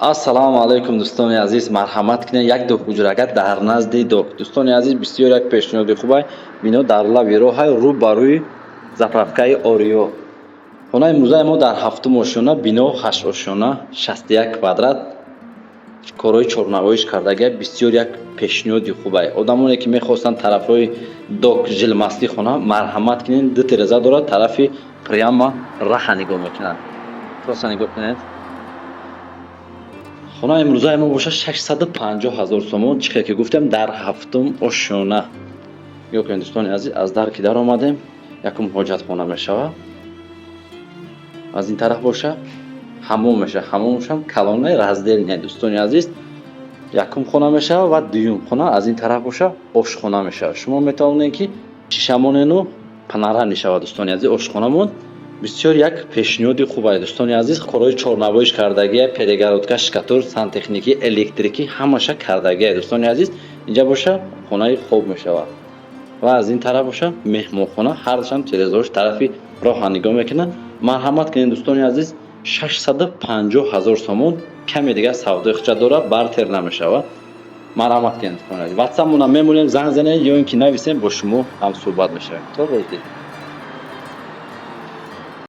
ассалому алайкум дӯстони азиз, марҳамат кинед як ду ҳуҷрага дар назди док. Дӯстони азиз, бисёр як пешниҳоди хубай бино дар лави роҳай рӯ ба рӯи заправкаи Орио. Хонаи имрӯзаи мо дар ҳафтум ошона, бино 8 ошона, 61 квадрат, корои чорнавоиш кардагия бисёр як пешниҳоди хубай. Одамоне ки мехостанд тарафҳои док жилмастӣ хона, марҳамат кинед, ду тиреза дорад, тарафи прямо раҳа нигоҳ мекунанд. Роса нигоҳ кинед. Хонаи имрӯзаи мо боша 650 000 сомон, чихе ки гуфтем дар ҳафтум ошона. Ё кунед дӯстони азиз, аз дар ки дар омадем, якум ҳоҷатхона мешавад. Аз ин тараф боша ҳамом мешавад. Ҳамомшам калонаи раздел не дӯстони азиз. Якум хона мешавад ва дуюм хона аз ин тараф боша ошхона мешавад. Шумо метавонед ки шишамонену панара шавад дӯстони азиз. Ошхонамон бисёр як пешниҳоди хубай дӯстони азиз, корои чорнавоиш кардагия, перегородка, шкатур, сантехникӣ, электрикӣ ҳамаша кардагия дӯстони азиз. Инҷа боша хонаи хоб мешавад. Ва аз ин тараф боша меҳмонхона, ҳарчанд тирезаҳош тарафи роҳа нигоҳ мекунад. Марҳамат кинед дӯстони азиз, 650 000 сомон, каме дигар савдои хуча дорад, бартер намешавад. марҳамат кинед дӯстони азиз. ватсапмона мемонем, занг занед ё ин ки нависем, бо шумо ҳамсӯҳбат мешавем. То боздид.